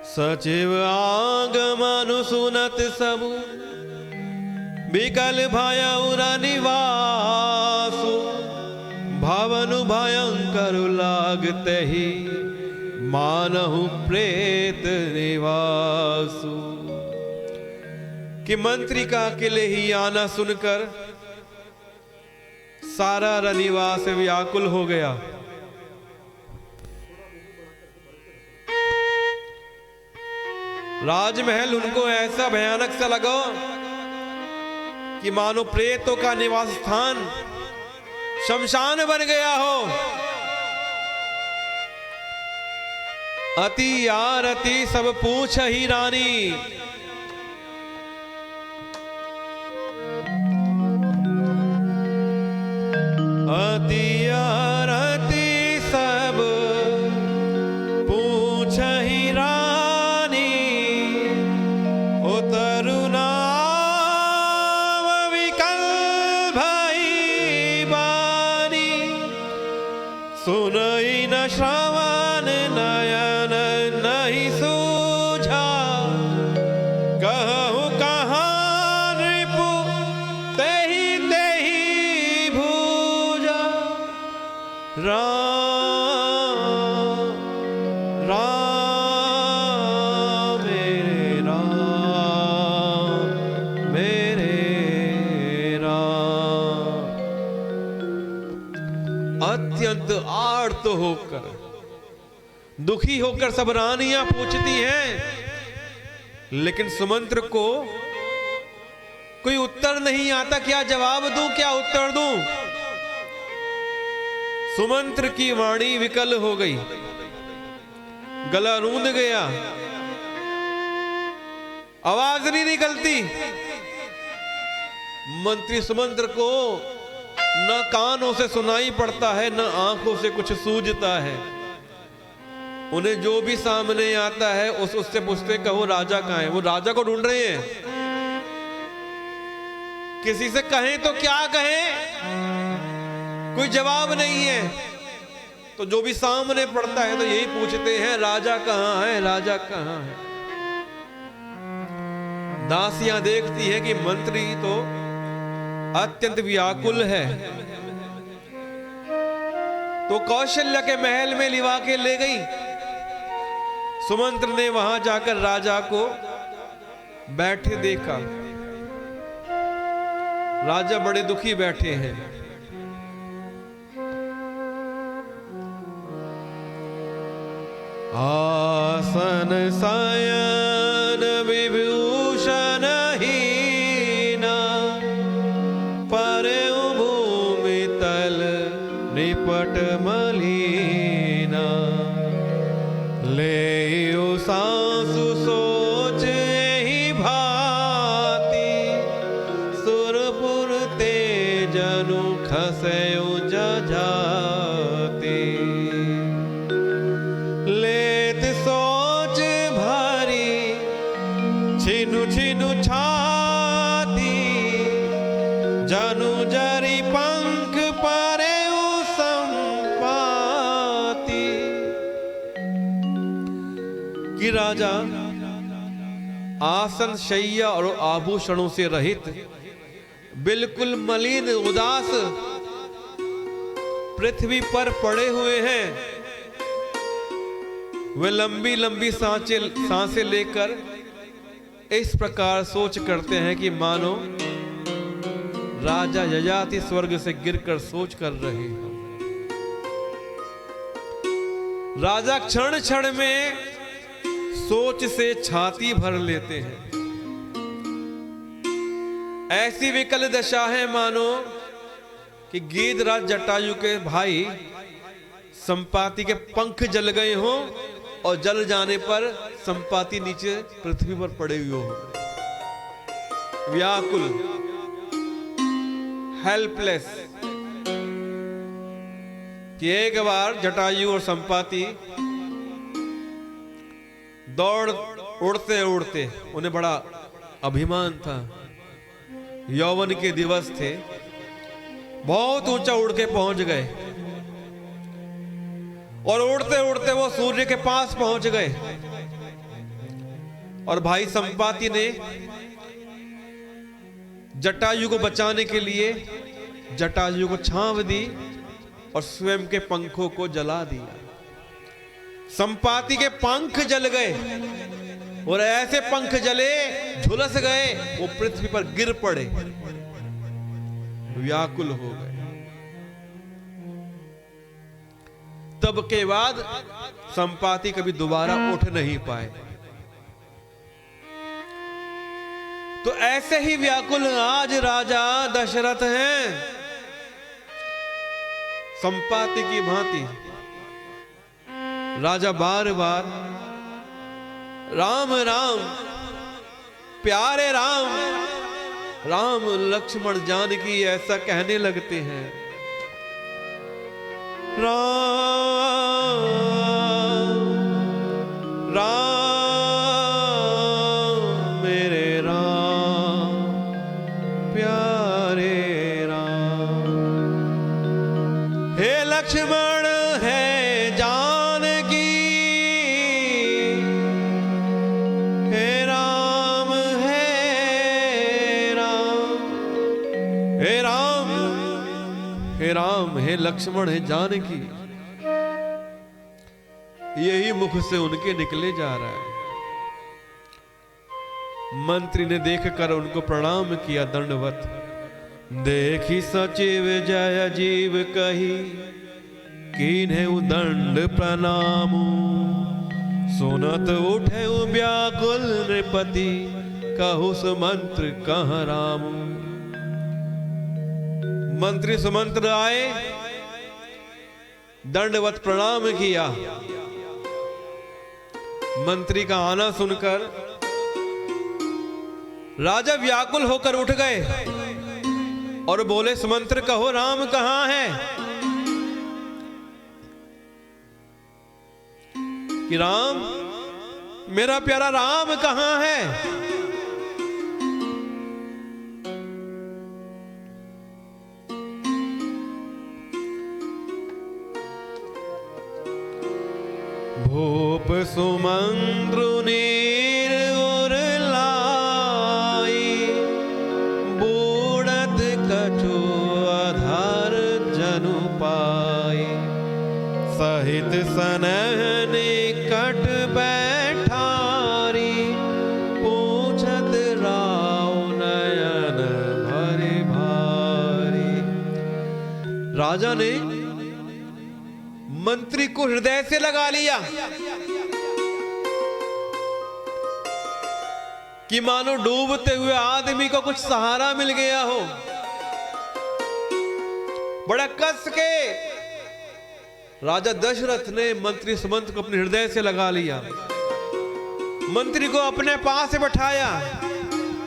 सचिव आगमनु सुनत सबु विकल भयउर निवासु भवनु भयंकर लागते ही मानहु प्रेत निवासु। कि मंत्री का अकेले ही आना सुनकर सारा रनिवास व्याकुल हो गया। राजमहल उनको ऐसा भयानक सा लगा कि मानो प्रेतों का निवास स्थान शमशान बन गया हो। अति यार अति सब पूछ ही रानी, अति यार अति सब पूछ ही रानी, ओ तरुणा विकल भई बानी, सुनई न श्रवण नयन नहीं सूझा, कहूँ कहाँ रिपु तेहि तेहि भूजा। राम राम मेरे राम। अत्यंत आर्त होकर दुखी होकर सब रानियां पूछती हैं, लेकिन सुमंत्र को कोई उत्तर नहीं आता। क्या जवाब दूं, क्या उत्तर दूं? सुमंत्र की वाणी विकल हो गई, गला रूंध गया, आवाज नहीं निकलती। मंत्री सुमंत्र को न कानों से सुनाई पड़ता है, न आंखों से कुछ सूझता है। उन्हें जो भी सामने आता है उससे पूछते, कहो राजा कहाँ है? वो राजा को ढूंढ रहे हैं। किसी से कहें तो क्या कहें, कोई जवाब नहीं है। तो जो भी सामने पड़ता है तो यही पूछते हैं, राजा कहाँ है, राजा कहाँ है? दासियां देखती है कि मंत्री तो अत्यंत व्याकुल है, तो कौशल्या के महल में लिवा के ले गई। सुमंत्र ने वहां जाकर राजा को बैठे देखा। राजा बड़े दुखी बैठे हैं। आसन शयन विभूषण हीना, परेउ भूमि तल निपट मलीना। लेउ सासु सोच ही भांति, सुरपुर तेजनु खसेउ जजाति। लेत सोच भरी छिनु छिनु छाती, जनु जरी पंख परेउ संपाति। कि राजा आसन शैया और आभूषणों से रहित, बिल्कुल मलिन उदास पृथ्वी पर पड़े हुए हैं। वे लंबी लंबी सांसें लेकर इस प्रकार सोच करते हैं कि मानो राजा यजाति स्वर्ग से गिरकर सोच कर रहे हो। राजा क्षण क्षण में सोच से छाती भर लेते हैं। ऐसी विकल दशा है मानो कि गीधराज जटायु के भाई संपाति के पंख जल गए हों और जल जाने पर संपाति नीचे पृथ्वी पर पड़े हुए हो, व्याकुल, हेल्पलेस। कि एक बार जटायु और संपाति दौड़ उड़ते उड़ते, उन्हें बड़ा अभिमान था, यौवन के दिवस थे, बहुत ऊंचा उड़ के पहुंच गए और उड़ते उड़ते वो सूर्य के पास पहुंच गए। और भाई संपाति ने जटायु को बचाने के लिए जटायु को छांव दी और स्वयं के पंखों को जला दिया। संपाति के पंख जल गए और ऐसे पंख जले, झुलस गए, वो पृथ्वी पर गिर पड़े, व्याकुल हो गए। तब के बाद संपाति कभी दोबारा उठ नहीं पाए। तो ऐसे ही व्याकुल आज राजा दशरथ हैं, संपाति की भांति। राजा बार बार राम राम, प्यारे राम, राम लक्ष्मण जानकी ऐसा कहने लगते हैं। राम राम मेरे राम, प्यारे राम, हे लक्ष्मण है जानकी, हे राम है राम, हे राम, हे राम, हे लक्ष्मण है जानकी, यही मुख से उनके निकले जा रहा है। मंत्री ने देखकर उनको प्रणाम किया दंडवत। देखी सचिव जय जीव कही, कीन्हे दंड प्रणाम। सुनत उठे व्याकुल नृपति, कहु सुमंत्र कहाँ राम। मंत्री सुमंत्र आए, दंडवत प्रणाम किया। मंत्री का आना सुनकर राजा व्याकुल होकर उठ गए और बोले, सुमंत्र कहो राम कहां है। कि राम, मेरा प्यारा राम कहां है। भूप सुमंद्र नीर उर लाई, बूढ़त कछु आधार जनु पाई। सहित सनह निकट बैठारी, पूछत राव नयन भरे भारी। राजा ने मंत्री को हृदय से लगा लिया कि मानो डूबते हुए आदमी को कुछ सहारा मिल गया हो। बड़ा कस के राजा दशरथ ने मंत्री सुमंत्र को अपने हृदय से लगा लिया। मंत्री को अपने पास से बैठाया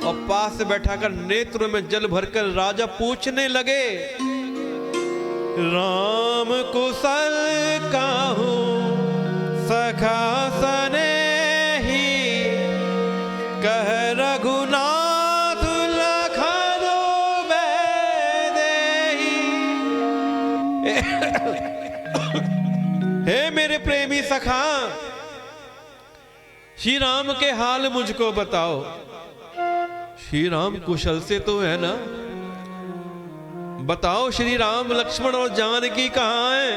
और पास से बैठाकर नेत्रों में जल भरकर राजा पूछने लगे, राम कुशल काहू सखा सनेही, कह रघुनाथ लखन बैदेही। हे मेरे प्रेमी सखा, श्री राम के हाल मुझको बताओ। श्री राम कुशल से तो है ना, बताओ श्री राम लक्ष्मण और जानकी कहां हैं।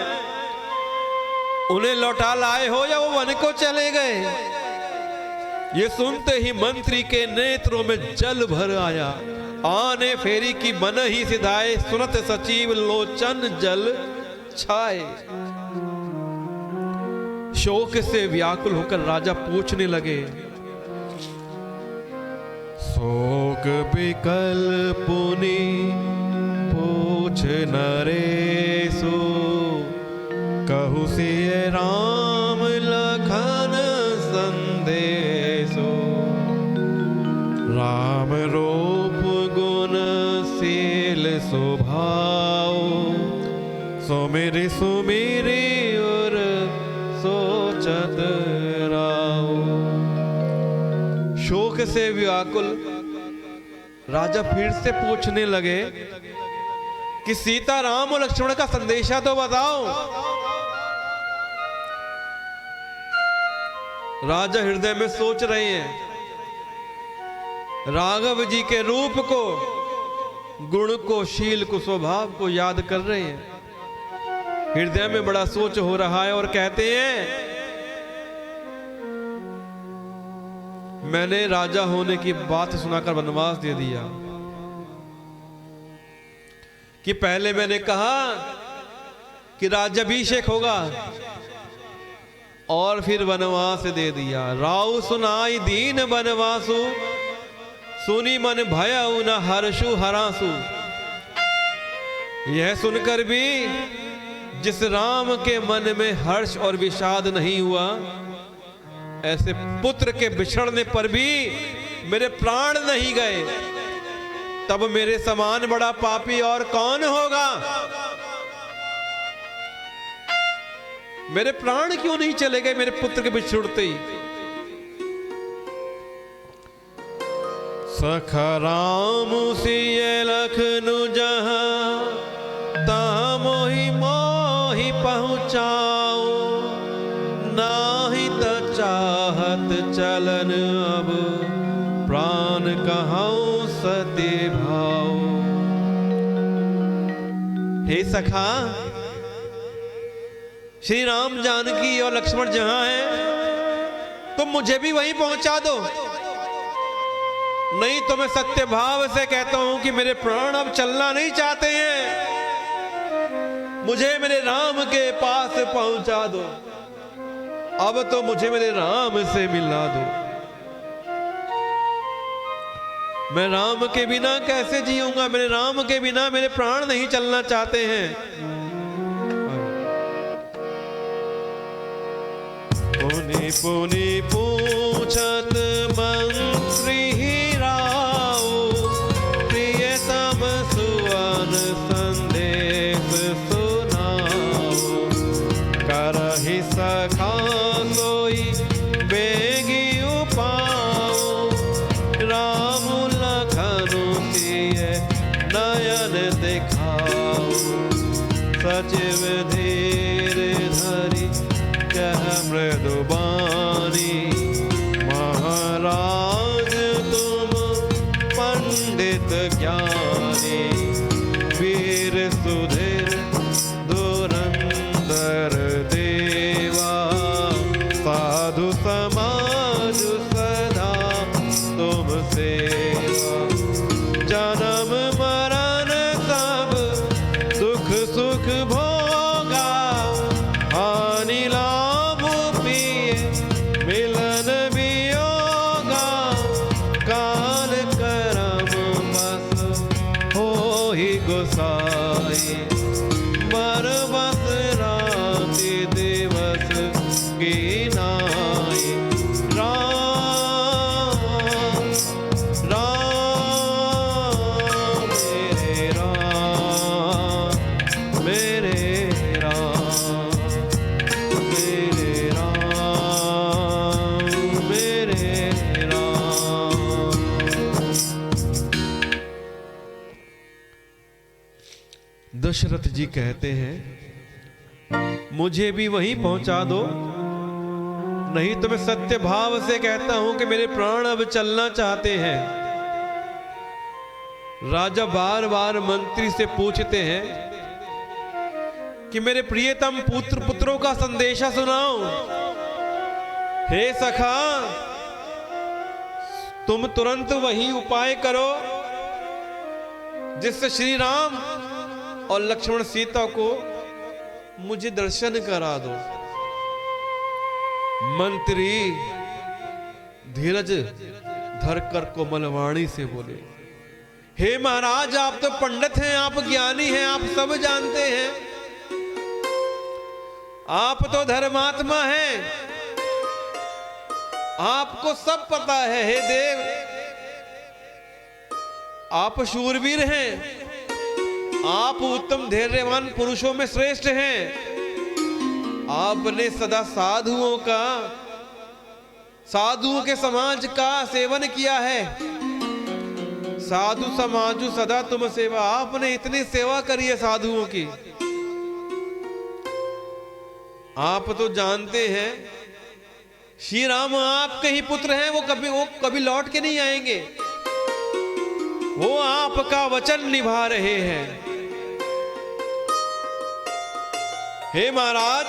उन्हें लौटा लाए हो या वो वन को चले गए। ये सुनते ही मंत्री के नेत्रों में जल भर आया। आने फेरी की मन ही सिधाए, सुनत सचिव लोचन जल छाए। शोक से व्याकुल होकर राजा पूछने लगे, शोक विकल पुनि पूछ नरेशु, कहु सिय राम लखन संदेशु। राम रूप गुण शील स्वभाव, सुमिरि सुमिरि और सोचत राव। शोक से व्याकुल राजा फिर से पूछने लगे कि सीता राम और लक्ष्मण का संदेशा तो बताओ। राजा हृदय में सोच रहे हैं राघव जी के रूप को, गुण को, शील को, स्वभाव को याद कर रहे हैं। हृदय में बड़ा सोच हो रहा है और कहते हैं मैंने राजा होने की बात सुनाकर वनवास दे दिया कि पहले मैंने कहा कि राज्याभिषेक होगा और फिर वनवास दे दिया। राव सुनाई दीन वनवासु, सुनी मन भयउ न हर्षु हरासु। यह सुनकर भी जिस राम के मन में हर्ष और विषाद नहीं हुआ, ऐसे पुत्र के बिछड़ने पर भी मेरे प्राण नहीं गए, तब मेरे समान बड़ा पापी और कौन होगा। मेरे प्राण क्यों नहीं चले गए मेरे पुत्र के बिछुड़ते ही। सखा राम सिय लखनु जहां, तहां मोहि मोहि पहुँचाओ। नाही त चाहत चलन अब, प्राण कहाऊं सते भाव। हे सखा, श्री राम जानकी और लक्ष्मण जहां हैं, तुम मुझे भी वहीं पहुंचा दो। नहीं तो मैं सत्य भाव से कहता हूं कि मेरे प्राण अब चलना नहीं चाहते हैं, मुझे मेरे राम के पास पहुंचा दो। अब तो मुझे मेरे राम से मिला दो। मैं राम के बिना कैसे जीऊंगा, मेरे राम के बिना मेरे प्राण नहीं चलना चाहते हैं। पुनि पुनि पूछत मंत्री राव, प्रियतम सुवन संदेश सुनाओ। करहि सखा सोई बेगी उपाओ, राम लखनु सिय नयन दिखाओ। सचिव धीर धरि कह मृदुबानी, महाराज तुम पंडित ज्ञानी। वीर सुधीर धुरंधर देवा, साधु समाज सदा तुम सेवा। जन्म मरण सब दुख सुख भोगा, हानि लाभ पिए मिलन वियोगा। काल करम बस होहि गोसाई, बरबस राति दिवस की नाई। राम राम मेरे राम, मेरे राम, मेरे राम, मेरे राम। दशरथ जी कहते हैं मुझे भी वहीं पहुंचा दो, नहीं तो मैं सत्य भाव से कहता हूं कि मेरे प्राण अब चलना चाहते हैं। राजा बार बार मंत्री से पूछते हैं कि मेरे प्रियतम पुत्रों का संदेशा सुनाओ। हे सखा, तुम तुरंत वही उपाय करो जिससे श्री राम और लक्ष्मण सीता को मुझे दर्शन करा दो। मंत्री धीरज धरकर कोमलवाणी से बोले, हे महाराज, आप तो पंडित हैं, आप ज्ञानी हैं, आप सब जानते हैं, आप तो धर्मात्मा हैं, आपको सब पता है। हे देव, आप शूरवीर हैं, आप उत्तम धैर्यवान पुरुषों में श्रेष्ठ हैं। आपने सदा साधुओं के समाज का सेवन किया है। साधु समाजु सदा तुम सेवा, आपने इतनी सेवा करी है साधुओं की। आप तो जानते हैं श्री राम आपके ही पुत्र हैं, वो कभी लौट के नहीं आएंगे। वो आपका वचन निभा रहे हैं। हे महाराज,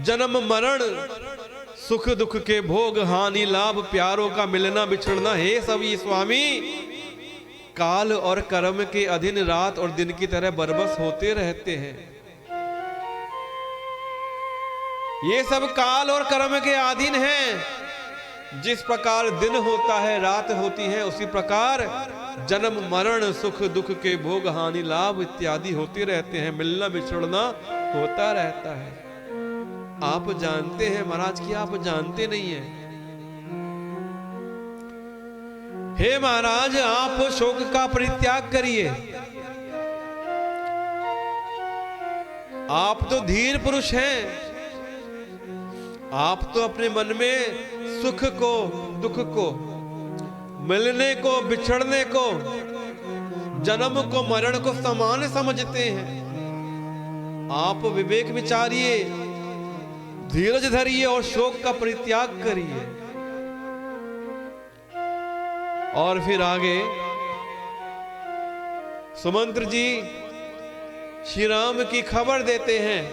जन्म मरण, सुख दुख के भोग, हानि लाभ, प्यारों का मिलना बिछड़ना, हे सभी स्वामी, काल और कर्म के अधीन रात और दिन की तरह बरबस होते रहते हैं। ये सब काल और कर्म के अधीन हैं। जिस प्रकार दिन होता है, रात होती है, उसी प्रकार जन्म मरण, सुख दुख के भोग, हानि लाभ इत्यादि होते रहते हैं, मिलना बिछड़ना होता रहता है। आप जानते हैं महाराज कि आप जानते नहीं हैं। हे महाराज, आप शोक का परित्याग करिए। आप तो धीर पुरुष हैं। आप तो अपने मन में सुख को, दुख को, मिलने को, बिछड़ने को, जन्म को, मरण को समान समझते हैं। आप विवेक विचारिए, धीरज धरिए और शोक का परित्याग करिए। और फिर आगे सुमंत्र जी श्री राम की खबर देते हैं।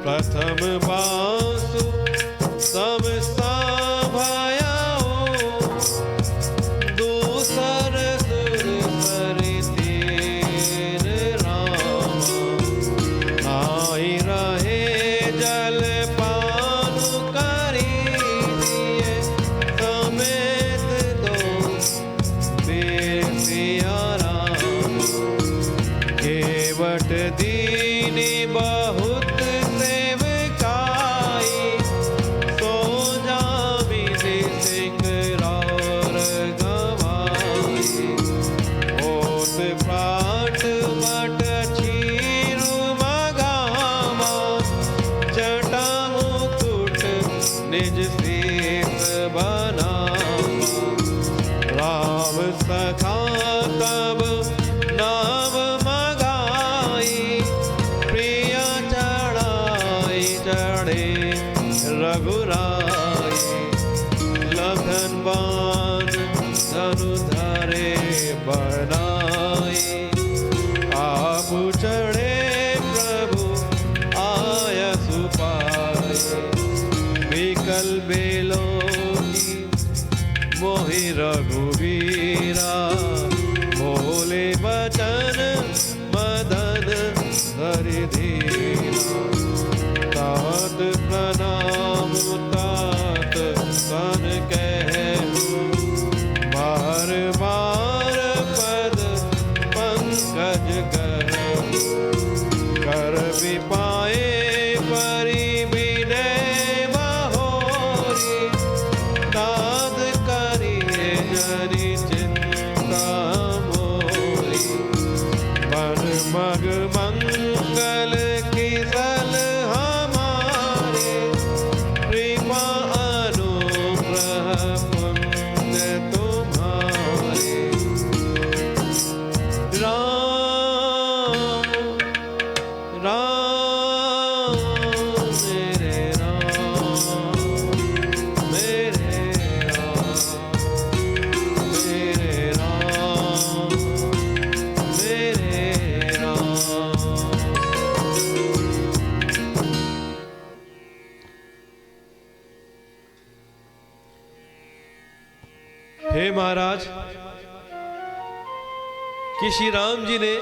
प्रथम बासु तम साभायाओ, दूसर सुर सरि तीर राम, आई रहे जल पानु करी दिए, समेत दो बेसिया राम, केवट दीनी बहुत बनाए, आप चढ़े प्रभु आयसु पाए, विकल बेलों की मोहि रघुवीरा, बोले बचन मदन हरि धीरा, तात प्रणाम तात सन कहूं, बार बार पद पंकज कहूं, कर विपाए परि विनय बहोरी, दाद करिए जरि चिंता मोरी, बन मग मंगल किसल हमारे, कृपा अनुग्रह पुण्य तुम्हारे। राम राम मेरे राम, मेरे राम, मेरे राम, मेरे राम। हे महाराज, कि श्री राम जी ने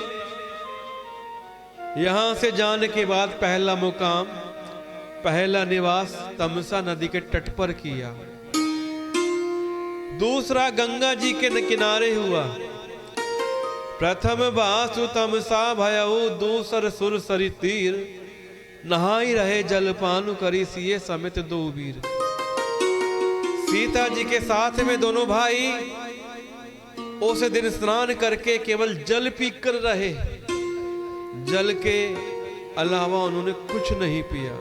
यहां से जाने के बाद पहला मुकाम, पहला निवास तमसा नदी के तट पर किया, दूसरा गंगा जी के किनारे हुआ। प्रथम बासु तमसा भयऊ, दूसर सुर सरि तीर, नहाई रहे जलपान करी सिए समेत दो वीर। सीता जी के साथ में दोनों भाई उस दिन स्नान करके केवल जल पीकर रहे, जल के अलावा उन्होंने कुछ नहीं पिया।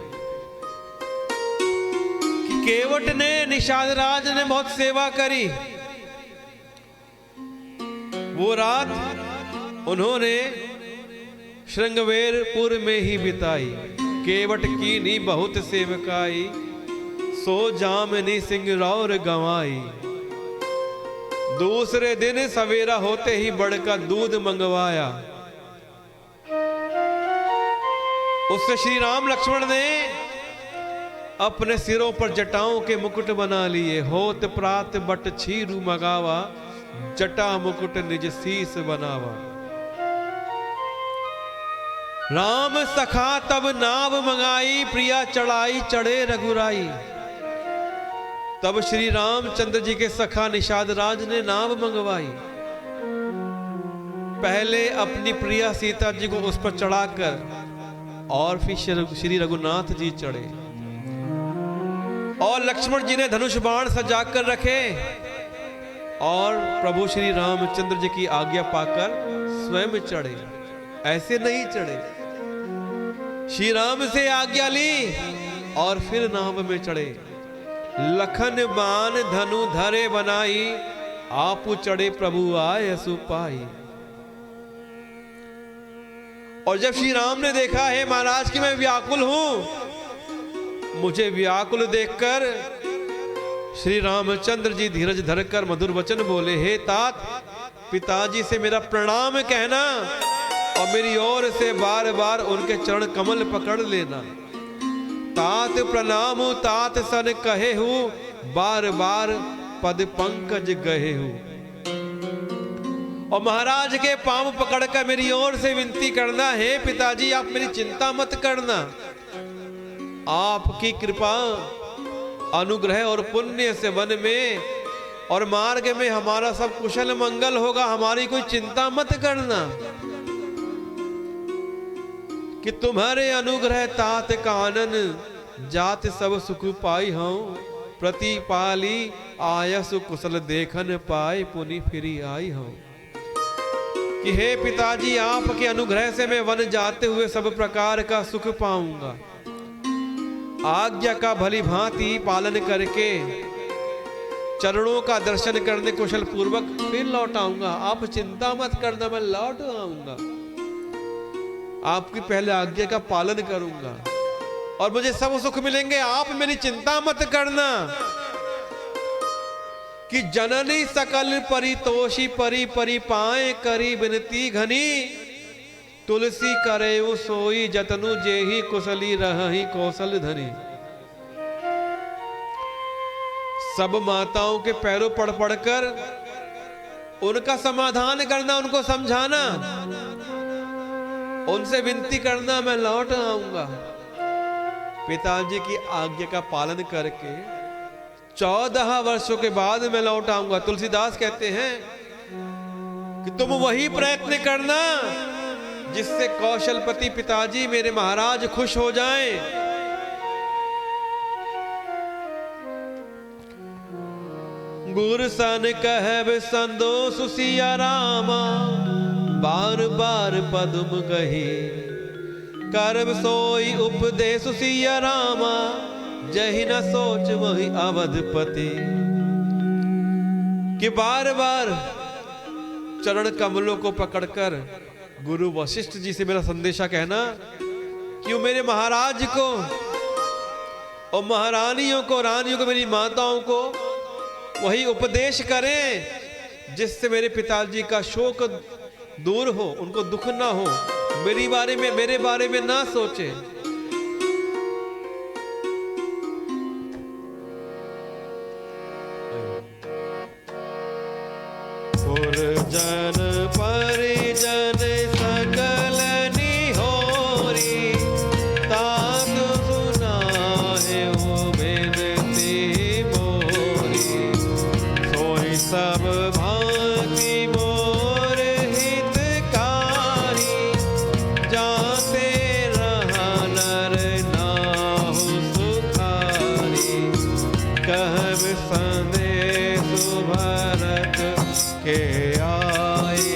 कि केवट ने, निषाद राज ने बहुत सेवा करी। वो रात उन्होंने श्रृंगवेरपुर में ही बिताई। केवट कीनी बहुत सेवकाई, सो जामिनी सिंह रौर गंवाई। दूसरे दिन सवेरा होते ही बड़का दूध मंगवाया। उससे श्री राम लक्ष्मण ने अपने सिरों पर जटाओं के मुकुट बना लिए। होत प्रात बट छीरू मगावा, जटा मुकुट निज शीस बनावा। राम सखा तब नाव मंगाई, प्रिया चढ़ाई चढ़े रघुराई। तब श्री रामचंद्र जी के सखा निषाद राज ने नाव मंगवाई। पहले अपनी प्रिया सीता जी को उस पर चढ़ाकर और फिर श्री रघुनाथ जी चढ़े। और लक्ष्मण जी ने धनुष बाण सजाकर रखे और प्रभु श्री रामचंद्र जी की आज्ञा पाकर स्वयं चढ़े। ऐसे नहीं चढ़े, श्री राम से आज्ञा ली और फिर नाव में चढ़े। लखन बाण धनु धरे बनाई, आपु चढ़े प्रभु आए सुपाई। और जब श्री राम ने देखा है महाराज कि मैं व्याकुल हूं, मुझे व्याकुल देखकर श्री रामचंद्र जी धीरज धरकर मधुर वचन बोले, हे तात, पिताजी से मेरा प्रणाम कहना और मेरी ओर से बार बार उनके चरण कमल पकड़ लेना। तात प्रणाम तात सन कहे हूं, बार बार पद पंकज गहे हूं। और महाराज के पांव पकड़कर मेरी ओर से विनती करना, हे पिताजी आप मेरी चिंता मत करना, आपकी कृपा अनुग्रह और पुण्य से वन में और मार्ग में हमारा सब कुशल मंगल होगा, हमारी कोई चिंता मत करना। कि तुम्हारे अनुग्रह तात कानन, जात सब सुख पाई हूं। प्रतिपाली आयस कुशल देखन पाए, पुनि फिरी आई हूं। कि हे पिताजी आपके अनुग्रह से मैं वन जाते हुए सब प्रकार का सुख पाऊंगा। आज्ञा का भली भांति पालन करके चरणों का दर्शन करने कुशल पूर्वक फिर लौट आऊंगा। आप चिंता मत करना, मैं लौट आऊंगा, आपकी पहले आज्ञा का पालन करूंगा और मुझे सब सुख मिलेंगे, आप मेरी चिंता मत करना। कि जननी सकल परितोषी परि परि पाए, करी बिनती घनी, तुलसी करे वो सोई जतनु, जेहि कुशली रहहि कौशल धनी। सब माताओं के पैरों पड़ पड़कर उनका समाधान करना, उनको समझाना, उनसे विनती करना, मैं लौट आऊंगा। पिताजी की आज्ञा का पालन करके 14 वर्षों के बाद मैं लौट आऊंगा। तुलसीदास कहते हैं कि तुम वही प्रयत्न करना जिससे कौशलपति पिताजी मेरे महाराज खुश हो जाएं। गुर सन कहब संदोष सिया रामा, बार बार पदुम कही, करब सोई उपदेश सिया रामा, जहि न सोच वही अवधपति। कि बार बार चरण कमलों को पकड़कर गुरु वशिष्ठ जी से मेरा संदेशा कहना कि वो मेरे महाराज को और महारानियों को, रानियों को, मेरी माताओं को वही उपदेश करें जिससे मेरे पिताजी का शोक दूर हो, उनको दुख ना हो, मेरे बारे में ना सोचे। पुरजन परिजन सकल निहोरी, तात सुनाहे वो बिनती मोरी। सोई सब भांति मोर हितकारी, जाते रहा नर नाहु सुखारी। कहब संदेश भरत के आए,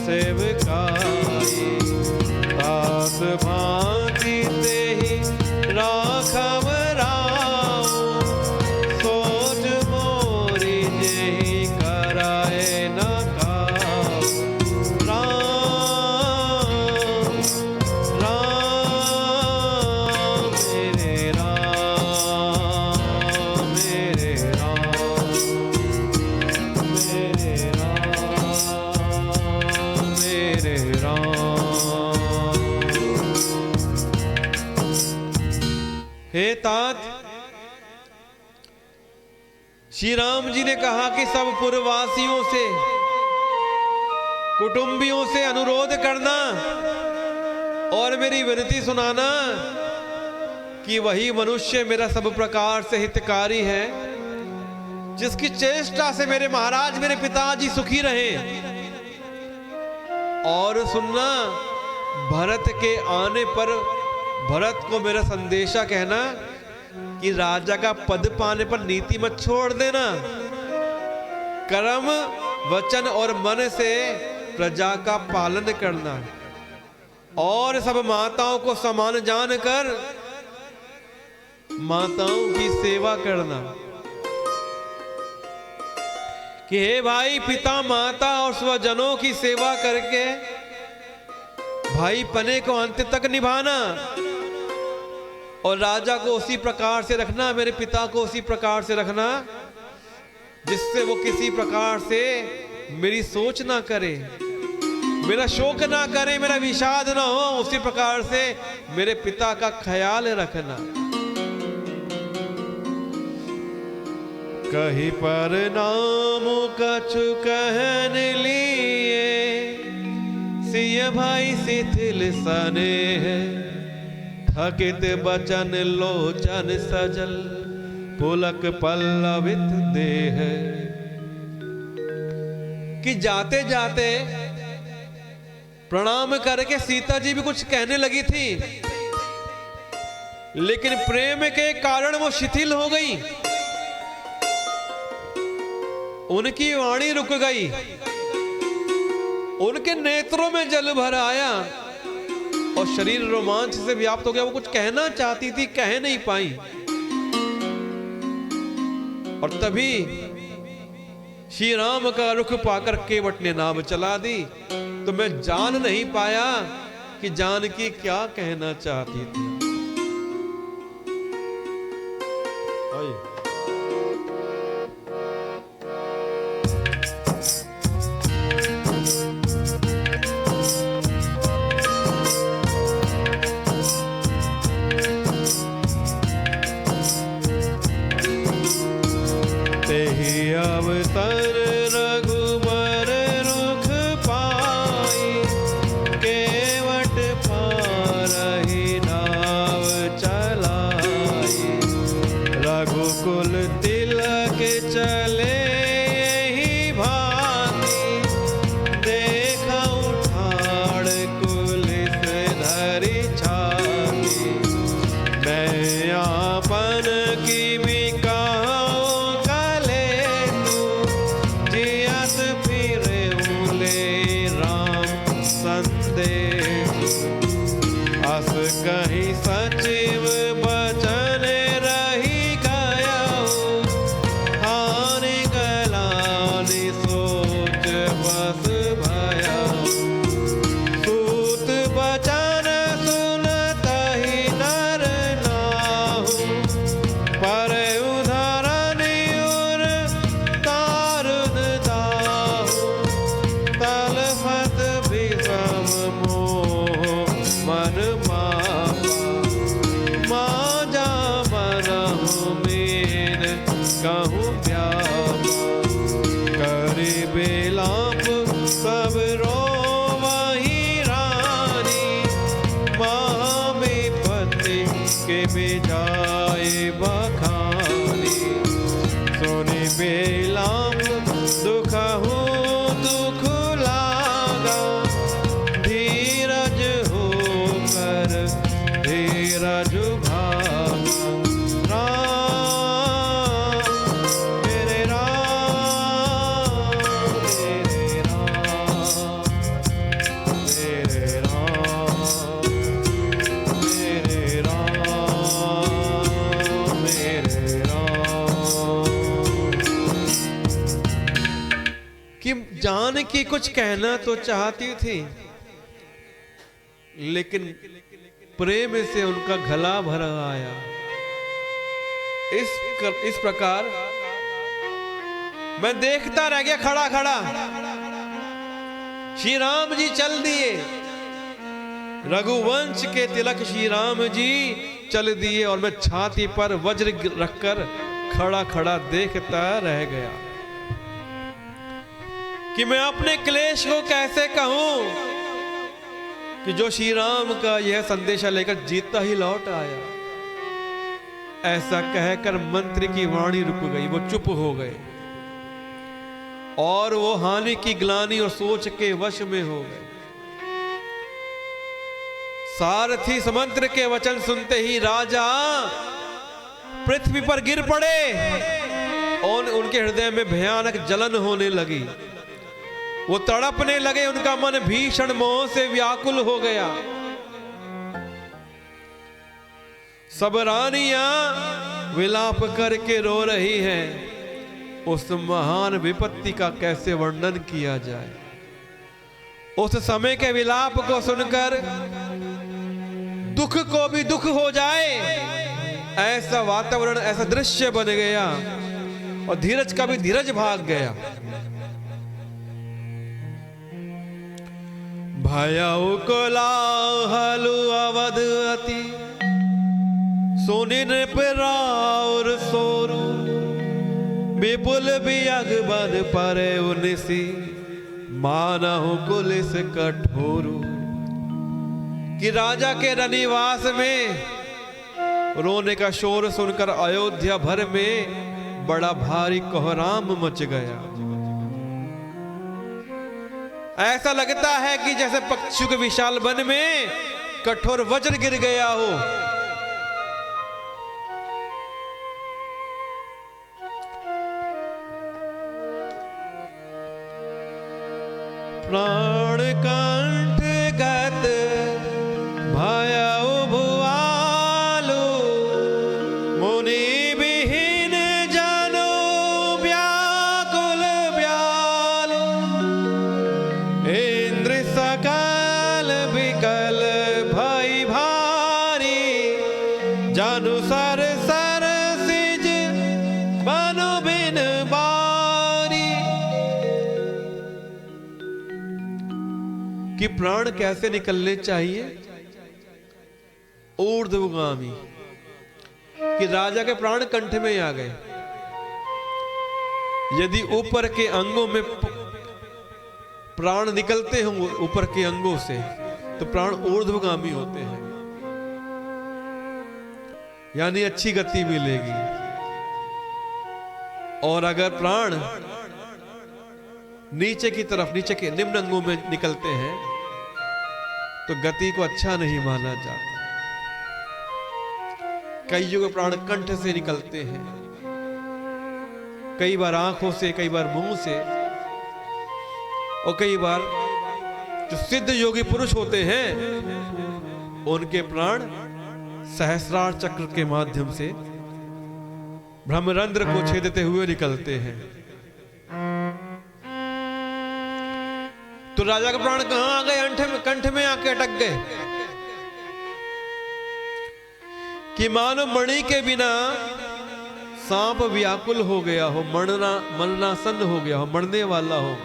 सेवकाई। दास भांति ते ही राखव राम, सोच मोरी जेहि कराए न काम। राम राम मेरे राम, मेरे राम, मेरे राम, मेरे राम। हे तात, श्री राम जी ने कहा कि सब पुरवासियों से, कुटुंबियों से अनुरोध करना और मेरी विनती सुनाना कि वही मनुष्य मेरा सब प्रकार से हितकारी है, जिसकी चेष्टा से मेरे महाराज, मेरे पिताजी सुखी रहे। और सुनना, भरत के आने पर भरत को मेरा संदेशा कहना कि राजा का पद पाने पर नीति मत छोड़ देना। कर्म, वचन और मन से प्रजा का पालन करना और सब माताओं को समान जानकर माताओं की सेवा करना। कि हे भाई, पिता माता और स्वजनों की सेवा करके भाई पने को अंत तक निभाना और राजा को उसी प्रकार से रखना, मेरे पिता को उसी प्रकार से रखना जिससे वो किसी प्रकार से मेरी सोच ना करे, मेरा शोक ना करे, मेरा विषाद ना हो। उसी प्रकार से मेरे पिता का ख्याल रखना। कहीं पर नाम कछु कहन लिए, सिय भाई शिथिल सने है। थकित बचन लोचन सजल, पुलक पल्लवित देह। कि जाते जाते प्रणाम करके सीता जी भी कुछ कहने लगी थी, लेकिन प्रेम के कारण वो शिथिल हो गई, उनकी वाणी रुक गई, उनके नेत्रों में जल भर आया और शरीर रोमांच से व्याप्त हो गया। वो कुछ कहना चाहती थी, कह नहीं पाई। और तभी श्री राम का रुख पाकर केवट ने नाव चला दी। तो मैं जान नहीं पाया कि जानकी क्या कहना चाहती थी। अवसर रघुबर रुख पाई, केवट पारहि नाव चलाई। रघुकुल तिलक चले यही भांति, देखऊ ठाड़ कुलिस धरि छाती। मैं आपन की भी कहीं सचिव बचन रही गया, हानि गलानि सोच बस भया। सूत बचन सुनत ही नर नाहु, पर उदाहरण उर दारुण दाहु। तलफत विषम मोह मन कहूँ प्यावा। करे बेलाप सब रोवहि रानी, महाविपत्ति के बेजाए बखानी। सुनि बेलाप दुखहु दुख लागा, धीरज होकर धीरज भागा। कुछ कहना तो चाहती थी, लेकिन प्रेम से उनका गला भरा आया। इस प्रकार मैं देखता रह गया खड़ा खड़ा। श्री राम जी चल दिए, रघुवंश के तिलक श्री राम जी चल दिए, और मैं छाती पर वज्र रखकर खड़ा खड़ा देखता रह गया कि मैं अपने क्लेश को कैसे कहूं कि जो श्री राम का यह संदेशा लेकर जीता ही लौट आया। ऐसा कहकर मंत्री की वाणी रुक गई, वो चुप हो गए और वो हानि की ग्लानि और सोच के वश में हो गए। सारथी सुमंत्र के वचन सुनते ही राजा पृथ्वी पर गिर पड़े और उनके हृदय में भयानक जलन होने लगी। वो तड़पने लगे, उनका मन भीषण मोह से व्याकुल हो गया। सब रानियां विलाप करके रो रही हैं। उस महान विपत्ति का कैसे वर्णन किया जाए। उस समय के विलाप को सुनकर दुख को भी दुख हो जाए, ऐसा वातावरण, ऐसा दृश्य बन गया और धीरज का भी धीरज भाग गया। भयउ कोलाहल अवध अति, सोनिन पर सोरु, विपुल बियग बन परे उनिसी, मानहु कुलिस कठोरु। कि राजा के रनिवास में रोने का शोर सुनकर अयोध्या भर में बड़ा भारी कोहराम मच गया। ऐसा लगता है कि जैसे पक्षियों के विशाल वन में कठोर वज्र गिर गया हो। प्राण कंठ गत भयउ भुआलु, मुनि विहीन जनु व्याकुल व्यालु। इंद्र सकल विकल भई भारी, जनु सर सर सिज बनु बिन बारी। कि प्राण कैसे निकलने चाहिए? ऊर्ध्वगामी। कि राजा के प्राण कंठ में आ गए। यदि ऊपर के अंगों में प्राण निकलते हों ऊपर के अंगों से, तो प्राण ऊर्ध्वगामी होते हैं, यानी अच्छी गति मिलेगी। और अगर प्राण नीचे की तरफ, नीचे के निम्न अंगों में निकलते हैं, तो गति को अच्छा नहीं माना जाता। कईयों के प्राण कंठ से निकलते हैं, कई बार आंखों से, कई बार मुंह से, और कई बार जो सिद्ध योगी पुरुष होते हैं उनके प्राण सहस्रार चक्र के माध्यम से ब्रह्मरंध्र को छेदते हुए निकलते हैं। तो राजा के प्राण कहां आ गए? कंठ में आके अटक गए। कि मानो मणि के बिना सांप व्याकुल हो गया हो, मरणासन हो गया हो, मरने वाला हो।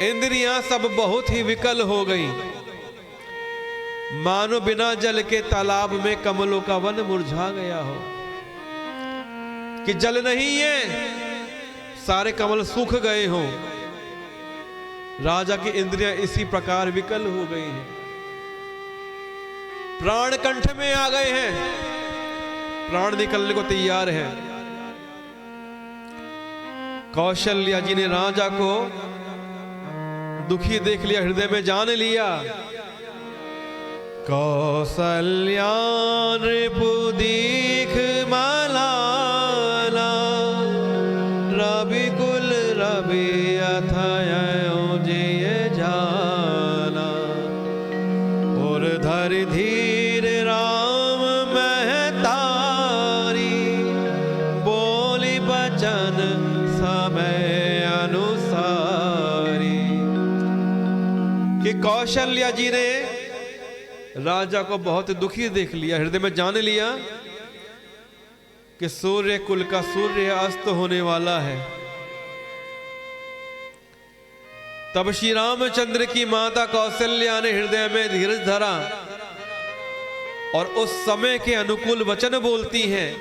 इंद्रियां सब बहुत ही विकल हो गई, मानो बिना जल के तालाब में कमलों का वन मुरझा गया हो। कि जल नहीं है, सारे कमल सूख गए हों। राजा की इंद्रियां इसी प्रकार विकल हो गई हैं। प्राण कंठ में आ गए हैं, प्राण निकलने को तैयार हैं। कौशल्या जी ने राजा को दुखी देख लिया, हृदय में जान लिया। कौशल्या नृपु दीख मलाला, रवि कुल रवि अथयो जिय जाला। और धर धीर राम महतारी, बोली बचन समय अनुसारी। कि कौशल्या जी ने राजा को बहुत दुखी देख लिया, हृदय में जान लिया कि सूर्य कुल का सूर्य अस्त होने वाला है। तब श्री रामचंद्र की माता कौशल्या ने हृदय में धीरज धरा और उस समय के अनुकूल वचन बोलती हैं,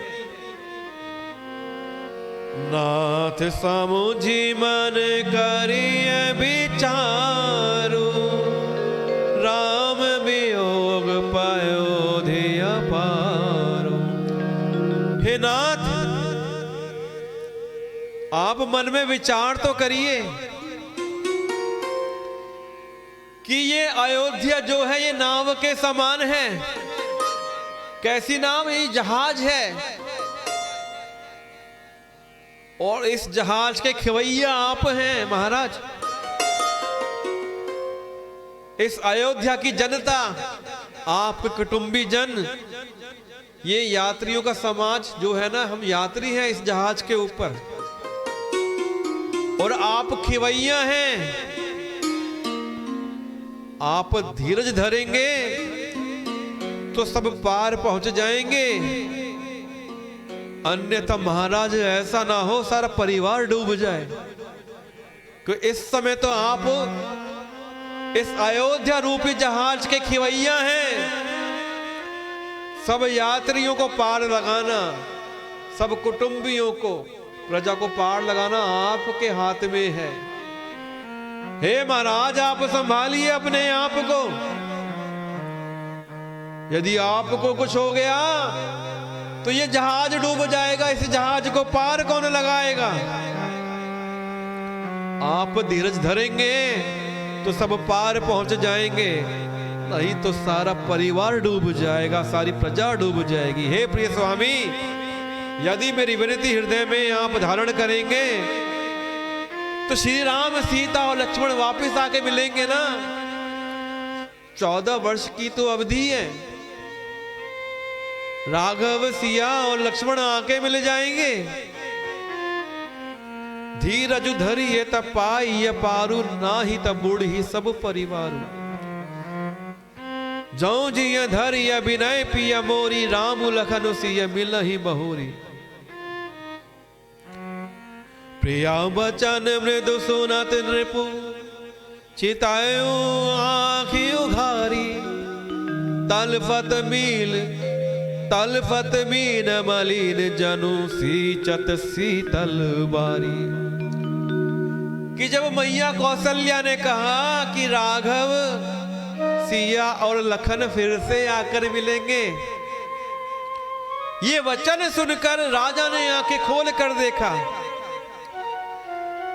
नाथ समुझी मन करिय विचारु, राम वियोग पयोधिय पारो। हे नाथ, आप मन में विचार तो करिए कि ये अयोध्या जो है ये नाव के समान है। कैसी नाव? ये जहाज है और इस जहाज के खवैया आप हैं महाराज। इस अयोध्या की जनता, आपके कुटुंबी जन, ये यात्रियों का समाज जो है ना, हम यात्री हैं इस जहाज के ऊपर और आप खिवैया हैं। आप धीरज धरेंगे तो सब पार पहुंच जाएंगे, अन्यथा महाराज ऐसा ना हो सारा परिवार डूब जाए। क्योंकि इस समय तो आप इस अयोध्या रूपी जहाज के खिवैया हैं। सब यात्रियों को पार लगाना, सब कुटुंबियों को, प्रजा को पार लगाना आपके हाथ में है। हे महाराज, आप संभालिए अपने आप को। यदि आपको कुछ हो गया तो ये जहाज डूब जाएगा। इस जहाज को पार कौन लगाएगा? आप धीरज धरेंगे तो सब पार पहुंच जाएंगे, नहीं तो सारा परिवार डूब जाएगा, सारी प्रजा डूब जाएगी। हे प्रिय स्वामी, यदि मेरी विनती हृदय में आप धारण करेंगे तो श्री राम, सीता और लक्ष्मण वापस आके मिलेंगे ना। 14 वर्ष की तो अवधि है, राघव, सिया और लक्ष्मण आके मिल जाएंगे। धीरज धरिए तब पाई पारू, नाही तब बूढ़ी सब परिवारू। जौ जिय धरिय विनय पिय मोरी, राम लखन सिय मिलहि बहोरी। प्रिया बचन मृदु सुनत नृपु, चितायो आँखि उघारी। तलफत मीन मलिन, जनु सींचत शीतल बारी। कि जब मैया कौशल्या ने कहा कि राघव, सिया और लखन फिर से आकर मिलेंगे, ये वचन सुनकर राजा ने आंखें खोल कर देखा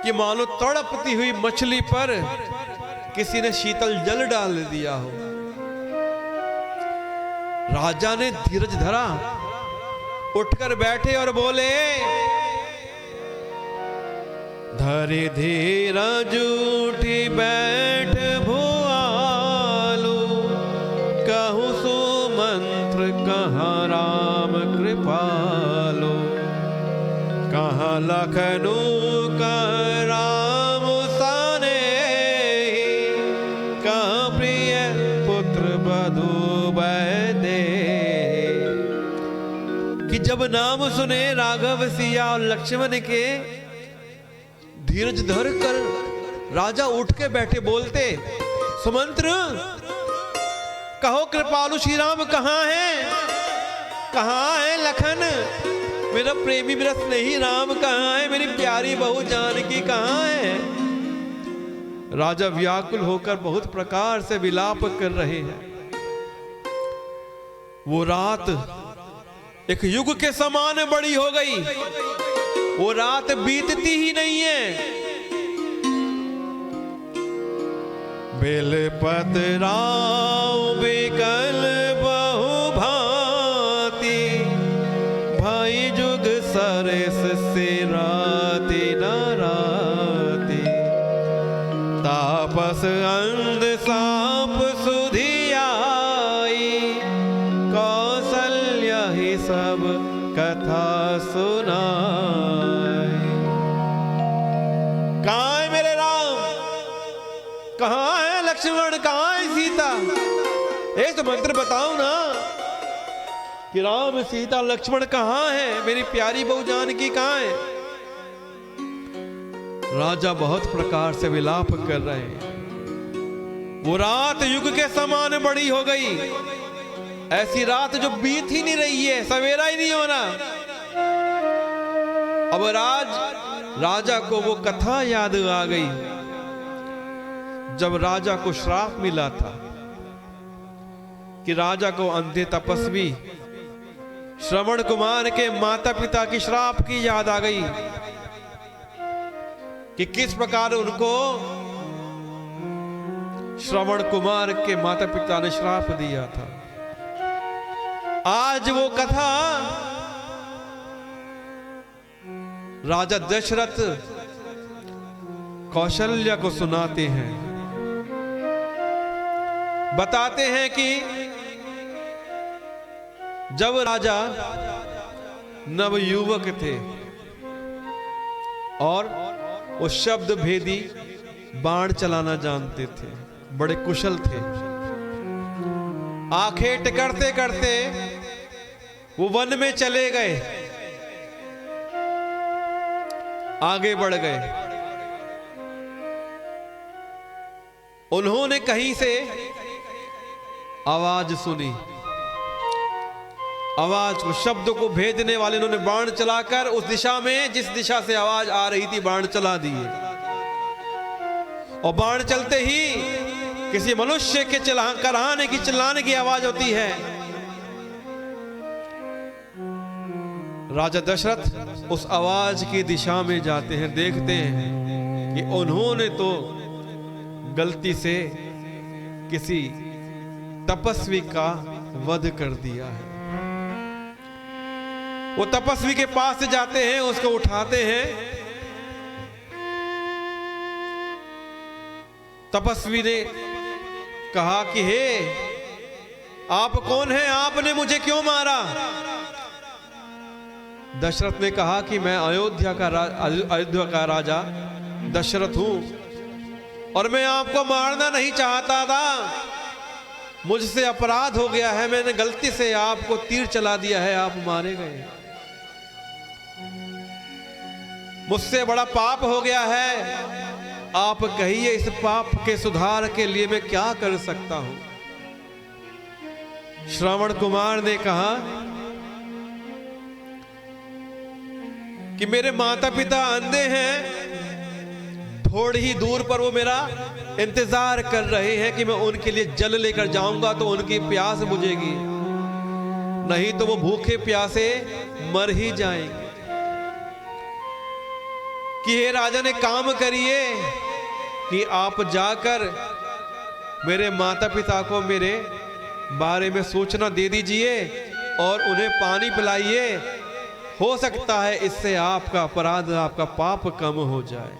कि मानो तड़पती हुई मछली पर किसी ने शीतल जल डाल दिया हो। राजा ने धीरज धरा, उठकर बैठे और बोले, धरे धीरज उठी बैठ भुआलु, कहूँ सुमंत्र कहाँ राम कृपालु। कहाँ लखनऊ कहाँ राम साने, कहाँ प्रिय पुत्र बधू बैदे। कि जब नाम सुने राघव, सिया और लक्ष्मण के, धीरज धर कर राजा उठ के बैठे, बोलते, सुमंत्र, कहो कृपालु श्री राम कहाँ है? कहाँ है लखन? मेरा प्रेमी, मेरा स्नेही राम कहाँ है? मेरी प्यारी बहू जानकी कहाँ है? राजा व्याकुल होकर बहुत प्रकार से विलाप कर रहे हैं। वो रात एक युग के समान बड़ी हो गई, वो रात बीतती ही नहीं है। बेलपतराव बिकल बहु भांति, भाई जुग सरस से राति न राति। तापस अंध सांप सुधि आई, कौशल्या ही सब कथा सुनाई। कहाँ है मेरे राम? कहाँ है लक्ष्मण, कहां है सीता? एक तो मंत्र बताओ ना कि राम सीता लक्ष्मण कहां है, मेरी प्यारी बहू जानकी कहां है? राजा बहुत प्रकार से विलाप कर रहे हैं। वो रात युग के समान बड़ी हो गई, ऐसी रात जो बीत ही नहीं रही है, सवेरा ही नहीं होना। अब राजा को वो कथा याद आ गई जब राजा को श्राप मिला था कि राजा को अंधे तपस्वी श्रवण कुमार के माता पिता की श्राप की याद आ गई कि किस प्रकार उनको श्रवण कुमार के माता पिता ने श्राप दिया था। आज वो कथा राजा दशरथ कौशल्या को सुनाते हैं। बताते हैं कि जब राजा नवयुवक थे और वो शब्द भेदी बाण चलाना जानते थे, बड़े कुशल थे। आखेट करते करते वो वन में चले गए, आगे बढ़ गए। उन्होंने कहीं से आवाज सुनी, आवाज को, शब्द को भेजने वाले उन्होंने बाण चलाकर उस दिशा में जिस दिशा से आवाज आ रही थी बाण चला दिए। और बाण चलते ही किसी मनुष्य के कराहने की, चिल्लाने की आवाज होती है। राजा दशरथ उस आवाज की दिशा में जाते हैं, देखते हैं कि उन्होंने तो गलती से किसी तपस्वी का वध कर दिया है। वो तपस्वी के पास से जाते हैं, उसको उठाते हैं। तपस्वी ने कहा कि हे, आप कौन हैं? आपने मुझे क्यों मारा? दशरथ ने कहा कि मैं अयोध्या का राजा दशरथ हूं और मैं आपको मारना नहीं चाहता था। मुझसे अपराध हो गया है, मैंने गलती से आपको तीर चला दिया है, आप मारे गए। मुझसे बड़ा पाप हो गया है, आप कहिए इस पाप के सुधार के लिए मैं क्या कर सकता हूं? श्रवण कुमार ने कहा कि मेरे माता पिता अंधे हैं, थोड़ी ही दूर पर वो मेरा इंतजार कर रहे हैं कि मैं उनके लिए जल लेकर जाऊंगा तो उनकी प्यास बुझेगी, नहीं तो वो भूखे प्यासे मर ही जाएंगे। कि हे राजा ने काम करिए कि आप जाकर मेरे माता पिता को मेरे बारे में सूचना दे दीजिए और उन्हें पानी पिलाइए। हो सकता है इससे आपका अपराध, आपका पाप कम हो जाए।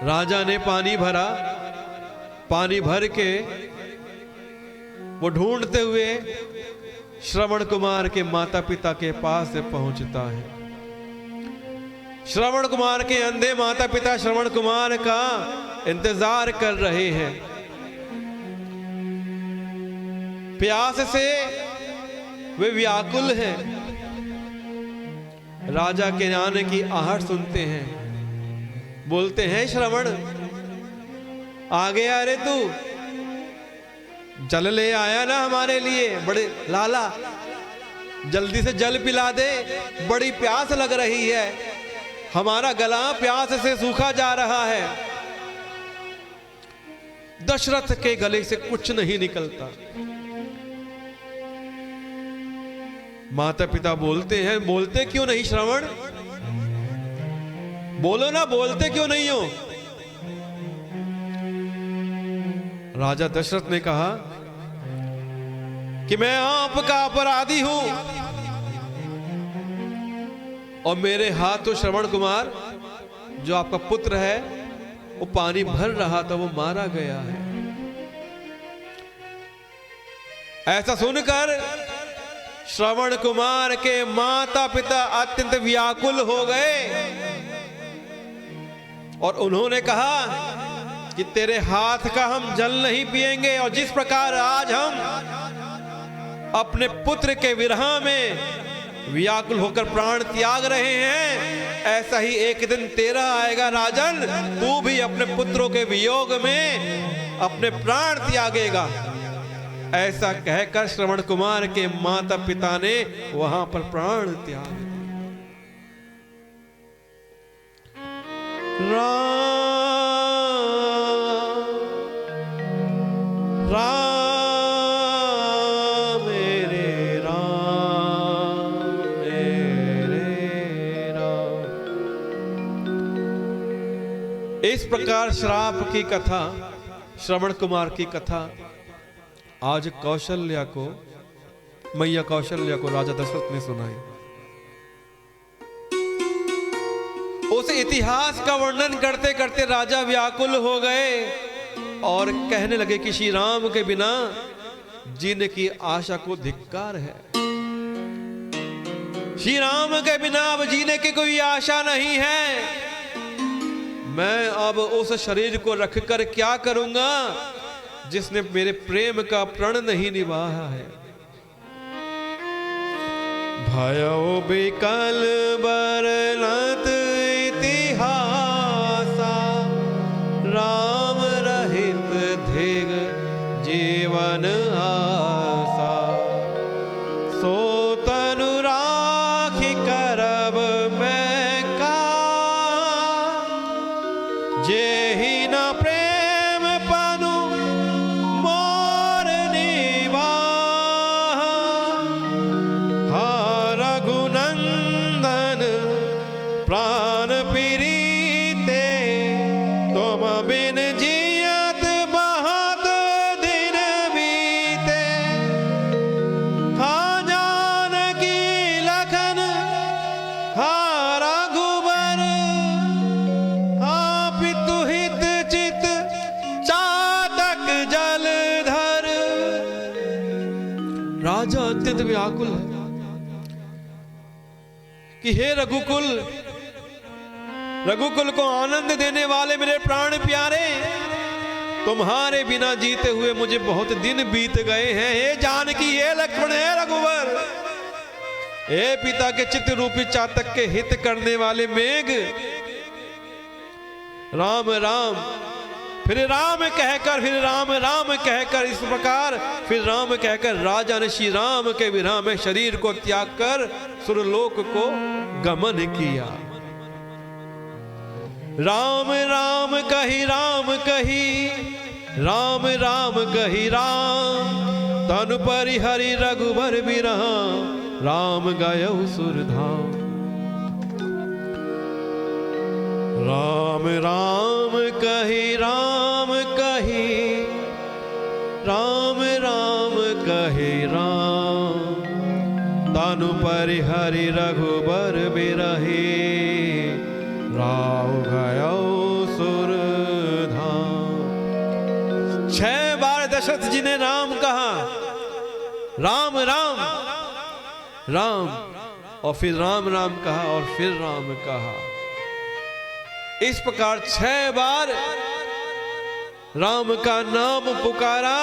राजा ने पानी भरा, पानी भर के वो ढूंढते हुए श्रवण कुमार के माता पिता के पास से पहुंचता है। श्रवण कुमार के अंधे माता पिता श्रवण कुमार का इंतजार कर रहे हैं। प्यास से वे व्याकुल हैं। राजा के आने की आहट सुनते हैं, बोलते हैं श्रवण आ गया रे तू, जल ले आया ना हमारे लिए? बड़े लाला जल्दी से जल पिला दे, बड़ी प्यास लग रही है, हमारा गला प्यास से सूखा जा रहा है। दशरथ के गले से कुछ नहीं निकलता। माता पिता बोलते हैं, बोलते क्यों नहीं श्रवण? बोलो ना, बोलते क्यों नहीं हो? राजा दशरथ ने कहा कि मैं आपका अपराधी हूं और मेरे हाथों श्रवण कुमार जो आपका पुत्र है वो पानी भर रहा था, वो मारा गया है। ऐसा सुनकर श्रवण कुमार के माता पिता अत्यंत व्याकुल हो गए और उन्होंने कहा कि तेरे हाथ का हम जल नहीं पिएंगे। और जिस प्रकार आज हम अपने पुत्र के विरह में व्याकुल होकर प्राण त्याग रहे हैं, ऐसा ही एक दिन तेरा आएगा राजन, तू भी अपने पुत्रों के वियोग में अपने प्राण त्यागेगा। ऐसा कहकर श्रवण कुमार के माता पिता ने वहां पर प्राण त्याग। राम मेरे राम मेरे राम। इस प्रकार श्राप की कथा, श्रवण कुमार की कथा आज कौशल्या को, मैया कौशल्या को राजा दशरथ ने सुनाई। उस इतिहास का वर्णन करते करते राजा व्याकुल हो गए और कहने लगे कि श्री राम के बिना जीने की आशा को धिक्कार है। श्री राम के बिना अब जीने की कोई आशा नहीं है। मैं अब उस शरीर को रखकर क्या करूंगा जिसने मेरे प्रेम का प्रण नहीं निभाया है। भयो विकल बरनत इतिहासा, राम रहित धिग जीवन आसा। सो तनु राखी करब मैं का, जेहि न प्रेम पनु मोर निवाहा। हा रघुनंदन प्राण प्रीते, तुम बिन जियत बहुत दिन बीते। हा जानकी लखन हा रघुबर, हा पितु हित चित चातक जलधर। राजा अत्यंत व्याकुल है कि हे रघुकुल, रघुकुल को आनंद देने वाले मेरे प्राण प्यारे, तुम्हारे बिना जीते हुए मुझे बहुत दिन बीत गए हैं। हे जानकी, हे लक्ष्मण, हे रघुवर, हे पिता के चित्त रूपी चातक के हित करने वाले मेघ, राम राम, फिर राम कहकर, फिर राम राम कहकर, इस प्रकार फिर राम कहकर राजा ने श्री राम के विरह में शरीर को त्याग कर सुरलोक को गमन किया। राम राम कही राम कही, राम राम कही राम। तनु परिहरि रघुबर बिरह, राम गयो सुरधाम। राम राम कही राम कही, राम राम कही राम। तनु परिहरि रघुबर बिरही, राम गयो सुरधाम। 6 बार दशरथ जी ने राम कहा, राम राम राम, और फिर राम राम कहा और फिर राम कहा। इस प्रकार 6 बार राम का नाम पुकारा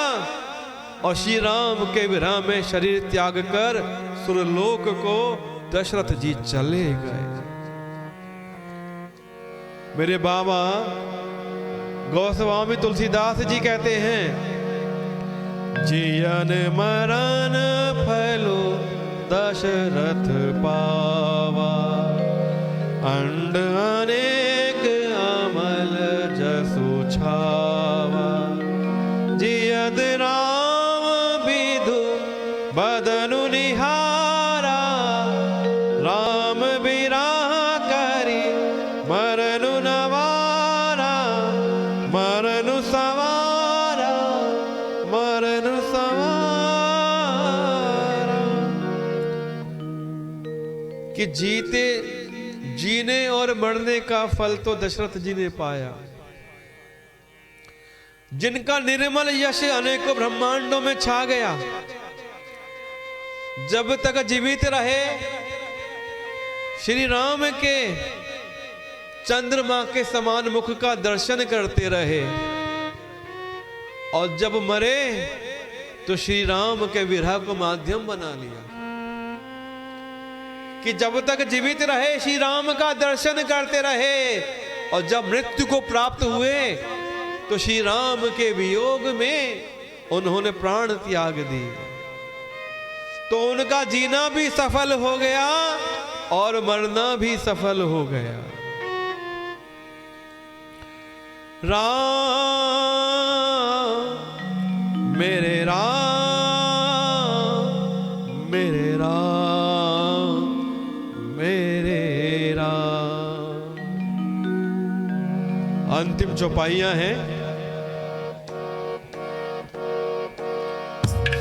और श्री राम के विरह में शरीर त्याग कर सुरलोक को दशरथ जी चले गए। मेरे बाबा गोस्वामी तुलसीदास जी कहते हैं, जियन मरण फलो दशरथ पावा। अंड अनेक अमल जसु छावा। जियद राम विधु बदनु निहारा। राम बिरह करी मरनु नवारा। मरनु सवारा, मरनु सवारा। कि जीते जीने और मरने का फल तो दशरथ जी ने पाया। जिनका निर्मल यश अनेकों ब्रह्मांडों में छा गया। जब तक जीवित रहे श्री राम के चंद्रमा के समान मुख का दर्शन करते रहे। और जब मरे तो श्री राम के विरह को माध्यम बना लिया कि जब तक जीवित रहे श्री राम का दर्शन करते रहे, और जब मृत्यु को प्राप्त हुए तो श्री राम के वियोग में उन्होंने प्राण त्याग दिए। तो उनका जीना भी सफल हो गया और मरना भी सफल हो गया। राम मेरे राम, मेरे राम, मेरे राम। अंतिम चौपाइयां हैं।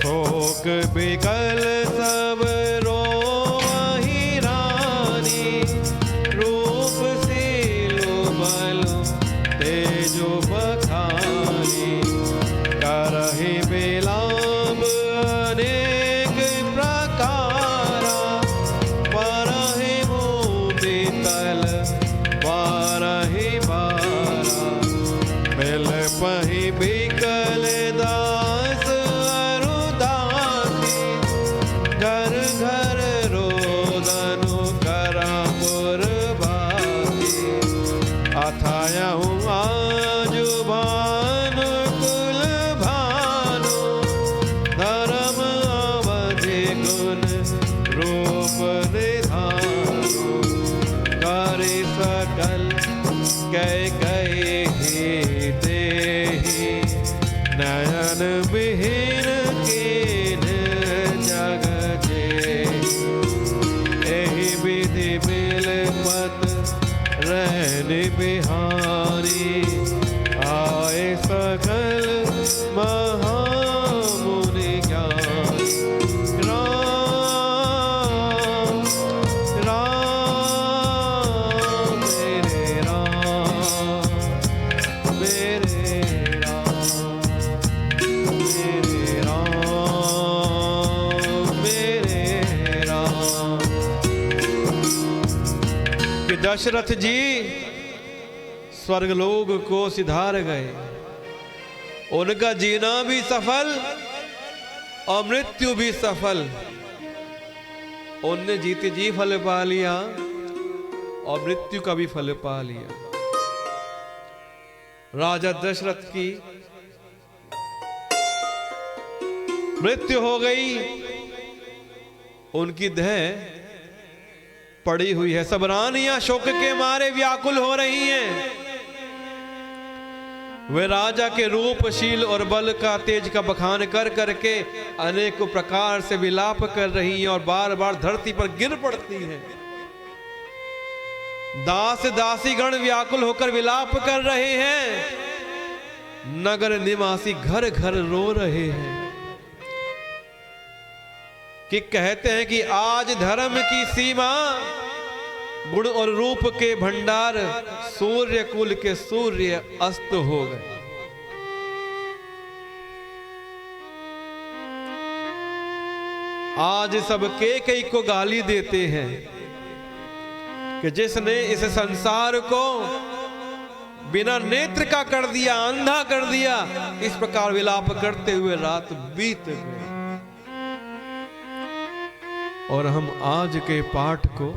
शोक बिकल सब रोहि रानी, रूप शीलो बलो तेजो बखानी, करहि विलाप अनेक प्रकारा, परहि भूमि तल बारहि बारा, मिल पहि बिकल दास अरुदासी, घर घर रोदनु करा पुरबासी, अथायहु आजु भानु कुल भानु, धर्म अवधि गुण रूप निधानु, करि सकल कैकेयी देहि, नयन विहीन कीन जग जेहि, एहि विधि बिलपत रहनि बिहारी, आए सकल महामुनि ज्ञानी। राम राम मेरे राम, मेरे राम, मेरे राम, मेरे राम। कि दशरथ जी स्वर्गलोक को सिधार गए, उनका जीना भी सफल और मृत्यु भी सफल। उनने जीते जी फल पा लिया और मृत्यु का भी फल पा लिया। राजा दशरथ की मृत्यु हो गई, उनकी देह पड़ी हुई है। सब रानियां शोक के मारे व्याकुल हो रही हैं। वे राजा के रूप, शील और बल का, तेज का बखान कर करके अनेक प्रकार से विलाप कर रही हैं और बार बार धरती पर गिर पड़ती हैं। दास दासीगण व्याकुल होकर विलाप कर रहे हैं। नगर निवासी घर घर रो रहे हैं कि कहते हैं कि आज धर्म की सीमा, गुण और रूप के भंडार, सूर्य कुल के सूर्य अस्त हो गए। आज सब कैकेयी को गाली देते हैं कि जिसने इस संसार को बिना नेत्र का कर दिया, अंधा कर दिया। इस प्रकार विलाप करते हुए रात बीत गई। और हम आज के पाठ को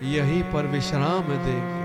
यहीं पर विश्राम देंगे।